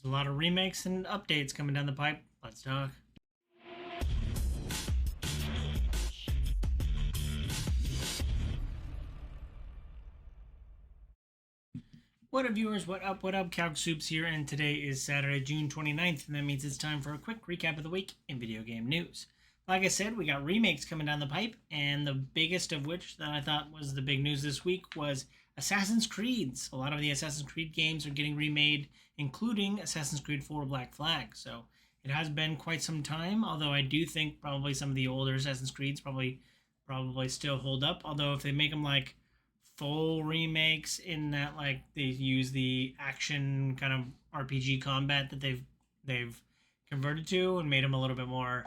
There's a lot of remakes and updates coming down the pipe. Let's talk. What up, viewers? What up? What up? Couch Soups here, and today is Saturday, June 29th, and that means it's time for a quick recap of the week in video game news. Like I said, we got remakes coming down the pipe, and the biggest of which that I thought was the big news this week was Assassin's Creeds. A lot of the Assassin's Creed games are getting remade, including Assassin's Creed 4 Black Flag. So it has been quite some time, although I do think probably some of the older Assassin's Creeds probably still hold up. Although if they make them like full remakes in that like they use the action kind of RPG combat that they've converted to and made them a little bit more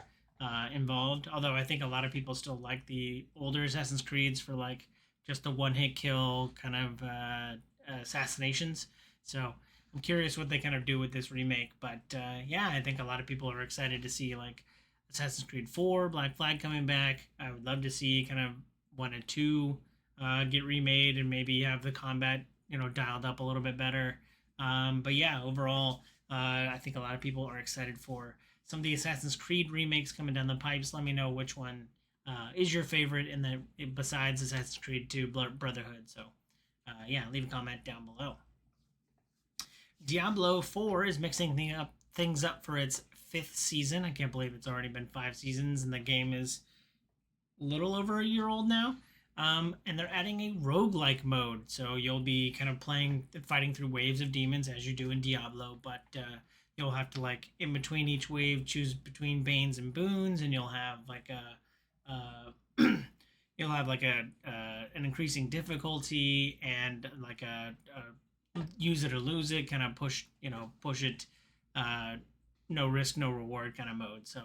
involved. Although I think a lot of people still like the older Assassin's Creeds for like just the one hit kill kind of assassinations. So I'm curious what they kind of do with this remake. But yeah, I think a lot of people are excited to see like Assassin's Creed 4, Black Flag coming back. I would love to see kind of 1 and 2 get remade and maybe have the combat dialed up a little bit better. But yeah, overall, I think a lot of people are excited for some of the Assassin's Creed remakes coming down the pipes. Let me know which one is your favorite in the besides Assassin's Creed 2 Brotherhood. So yeah, leave a comment down below. Diablo 4 is mixing things up for its 5th season. I can't believe it's already been 5 seasons and the game is a little over a year old now. And they're adding a roguelike mode. So you'll be kind of fighting through waves of demons as you do in Diablo, but you'll have to, like, in between each wave, choose between Banes and Boons, and you'll have like you'll have like an increasing difficulty and like a use it or lose it kind of push it, uh, no risk, no reward kind of mode. So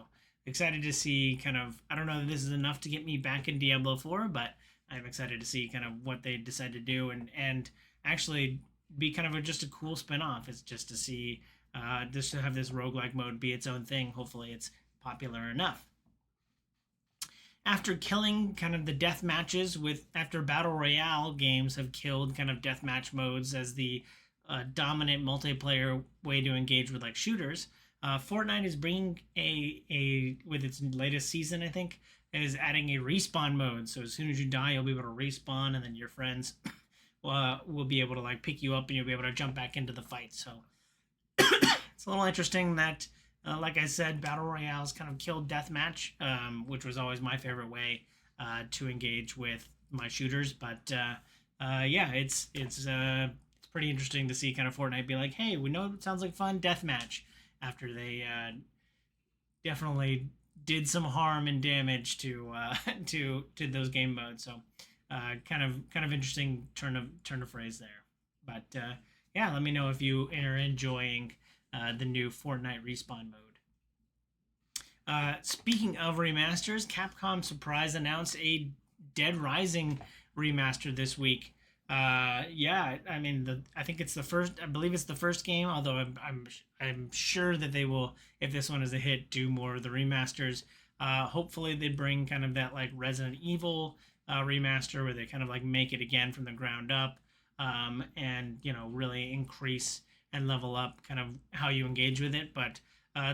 excited to see kind of, I don't know if this is enough to get me back in Diablo 4, but I'm excited to see kind of what they decide to do and actually be kind of just a cool spin-off. It's just to see just to have this roguelike mode be its own thing. Hopefully it's popular enough. After killing kind of the death matches after battle royale games have killed kind of deathmatch modes as the dominant multiplayer way to engage with like shooters, Fortnite is bringing a with its latest season, I think, is adding a respawn mode. So as soon as you die, you'll be able to respawn, and then your friends will be able to like pick you up, and you'll be able to jump back into the fight. So it's a little interesting that, like I said, battle royales kind of killed deathmatch, which was always my favorite way to engage with my shooters. But yeah, it's pretty interesting to see kind of Fortnite be like, hey, we know it sounds like fun, deathmatch, after they definitely did some harm and damage to to those game modes. So kind of interesting turn of phrase there. But yeah, let me know if you are enjoying the new Fortnite respawn mode. Speaking of remasters, Capcom surprise announced a Dead Rising remaster this week. Yeah, I mean, I think it's the first. I believe it's the first game. Although I'm sure that they will, if this one is a hit, do more of the remasters. Hopefully, they bring kind of that like Resident Evil remaster where they kind of like make it again from the ground up, and really increase and level up kind of how you engage with it. But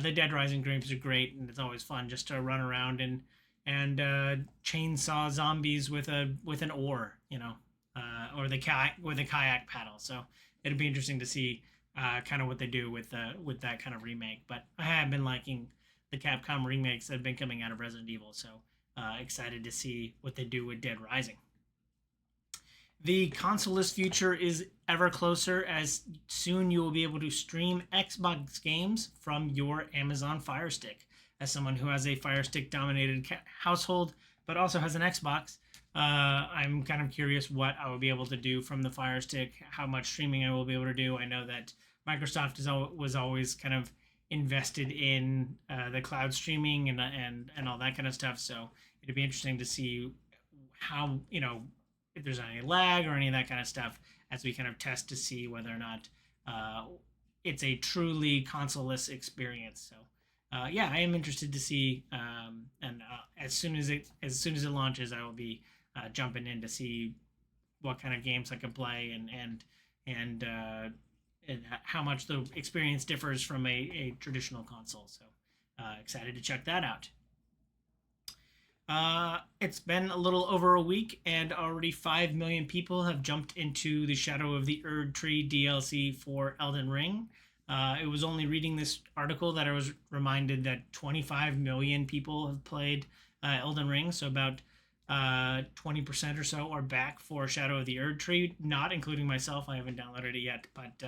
the Dead Rising games are great, and it's always fun just to run around and chainsaw zombies with an oar, or the kayak paddle. So it'd be interesting to see kind of what they do with that kind of remake. But I have been liking the Capcom remakes that have been coming out of Resident Evil, so excited to see what they do with Dead Rising. The consoleless future is ever closer, as soon you will be able to stream Xbox games from your Amazon Fire Stick. As someone who has a Fire Stick dominated household, but also has an Xbox, I'm kind of curious what I will be able to do from the Fire Stick, how much streaming I will be able to do. I know that Microsoft was always kind of invested in the cloud streaming and all that kind of stuff. So it'd be interesting to see how, if there's any lag or any of that kind of stuff as we kind of test to see whether or not it's a truly consoleless experience. So yeah, I am interested to see, and as soon as it launches, I will be jumping in to see what kind of games I can play and how much the experience differs from a traditional console. So excited to check that out. It's been a little over a week, and already 5 million people have jumped into the Shadow of the Erd Tree DLC for Elden Ring. It was only reading this article that I was reminded that 25 million people have played Elden Ring, so about 20% or so are back for Shadow of the Erd Tree, not including myself. I haven't downloaded it yet, but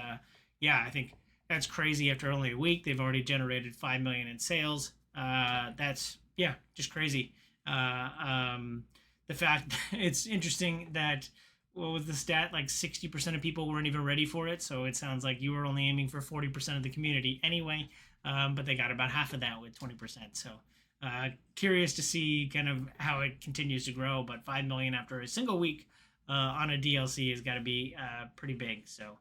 yeah, I think that's crazy. After only a week, they've already generated 5 million in sales. That's, yeah, just crazy. Uh, um, the fact it's interesting that what was the stat, like 60% of people weren't even ready for it, so it sounds like you were only aiming for 40% of the community anyway, but they got about half of that with 20%. So curious to see kind of how it continues to grow, but 5 million after a single week on a DLC has got to be pretty big. So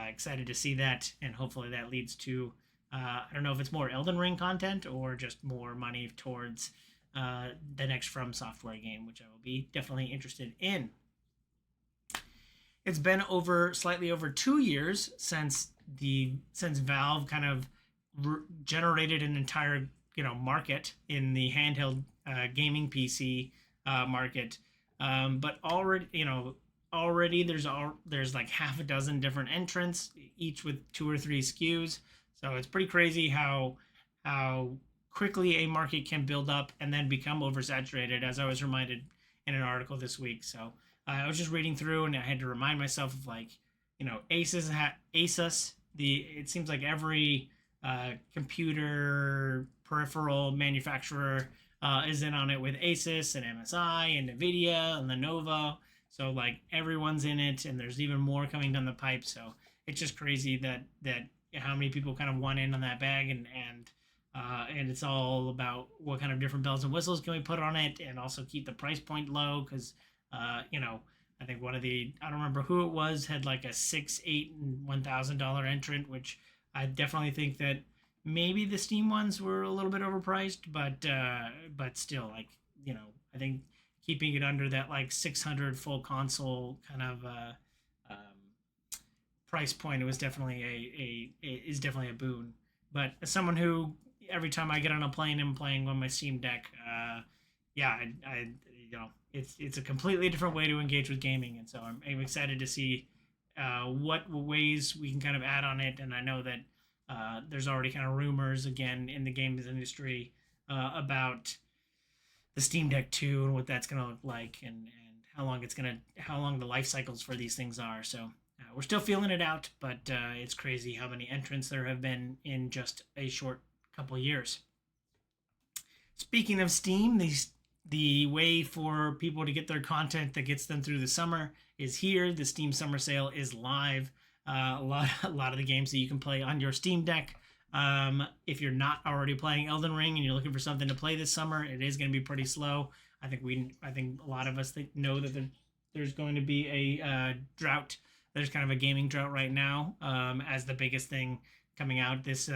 excited to see that, and hopefully that leads to I don't know if it's more Elden Ring content or just more money towards the next From Software game, which I will be definitely interested in. It's been slightly over 2 years since Valve kind of generated an entire market in the handheld gaming PC market. But already there's like half a dozen different entrants, each with 2 or 3 SKUs. So it's pretty crazy how quickly a market can build up and then become oversaturated, as I was reminded in an article this week. So I was just reading through, and I had to remind myself of, like, Asus. It seems like every computer peripheral manufacturer is in on it, with Asus and MSI and Nvidia and Lenovo. So like everyone's in it, and there's even more coming down the pipe. So it's just crazy that how many people kind of want in on that bag, and it's all about what kind of different bells and whistles can we put on it, and also keep the price point low, because I think I don't remember who it was, had like a $6, $8, and $1,000 entrant, which I definitely think that maybe the Steam ones were a little bit overpriced, but still, like, I think keeping it under that like 600 full console kind of price point, it was definitely is definitely a boon. But as someone who, every time I get on a plane and playing on my Steam Deck, yeah, I it's a completely different way to engage with gaming, and so I'm excited to see what ways we can kind of add on it. And I know that there's already kind of rumors again in the games industry about the Steam Deck 2 and what that's going to look like, and how long the life cycles for these things are. So we're still feeling it out, but it's crazy how many entrants there have been in just a short couple years. Speaking of Steam, the way for people to get their content that gets them through the summer is here. The Steam Summer Sale is live. A lot of the games that you can play on your Steam Deck. If you're not already playing Elden Ring and you're looking for something to play this summer, it is going to be pretty slow. I think a lot of us know that there's going to be a drought. There's kind of a gaming drought right now, as the biggest thing coming out this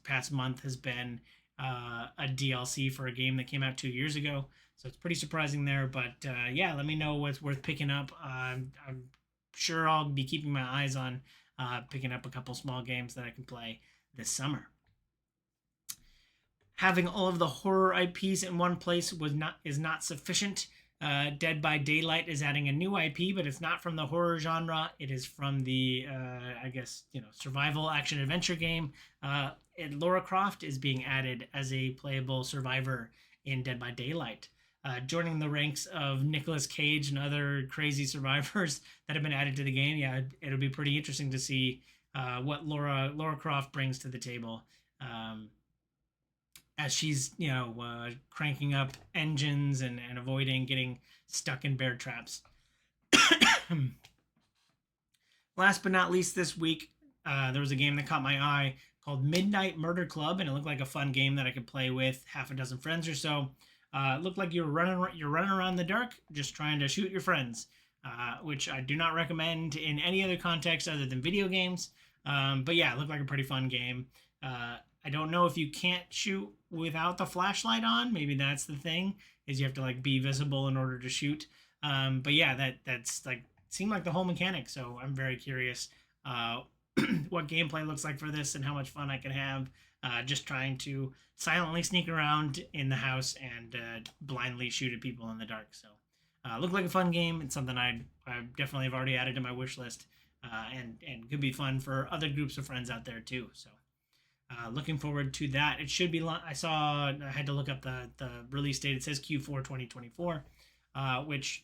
past month has been a DLC for a game that came out 2 years ago. So it's pretty surprising there. But yeah, let me know what's worth picking up. I'm sure I'll be keeping my eyes on picking up a couple small games that I can play this summer. Having all of the horror IPs in one place is not sufficient. Dead by Daylight is adding a new IP, but it's not from the horror genre. It is from the, survival action adventure game. And Lara Croft is being added as a playable survivor in Dead by Daylight, joining the ranks of Nicolas Cage and other crazy survivors that have been added to the game. Yeah, it'll be pretty interesting to see what Lara Croft brings to the table. As she's cranking up engines and avoiding getting stuck in bear traps. Last but not least, this week there was a game that caught my eye called Midnight Murder Club, and it looked like a fun game that I could play with half a dozen friends or so. It looked like you're running around the dark just trying to shoot your friends, which I do not recommend in any other context other than video games. But yeah, it looked like a pretty fun game. I don't know if you can't shoot without the flashlight on. Maybe that's the thing, is you have to like be visible in order to shoot. But yeah, that's like seemed like the whole mechanic. So I'm very curious what gameplay looks like for this and how much fun I can have just trying to silently sneak around in the house and blindly shoot at people in the dark. So, looked like a fun game. It's something I definitely have already added to my wish list, and could be fun for other groups of friends out there too. So, looking forward to that. It should be. I had to look up the release date. It says Q4 2024, which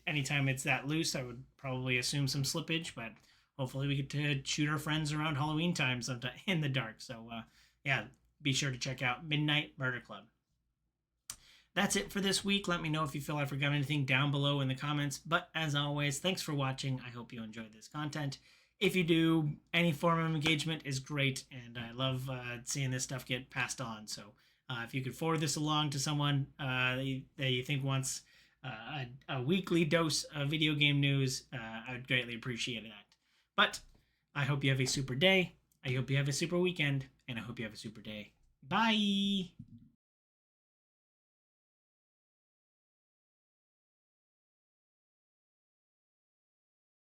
anytime it's that loose, I would probably assume some slippage, but hopefully we get to shoot our friends around Halloween time sometime in the dark. So yeah, be sure to check out Midnight Murder Club. That's it for this week. Let me know if you feel I forgot anything down below in the comments. But as always, thanks for watching. I hope you enjoyed this content. If you do, any form of engagement is great, and I love seeing this stuff get passed on. So if you could forward this along to someone that you think wants a weekly dose of video game news, I would greatly appreciate that. But I hope you have a super day. I hope you have a super weekend, and I hope you have a super day. Bye!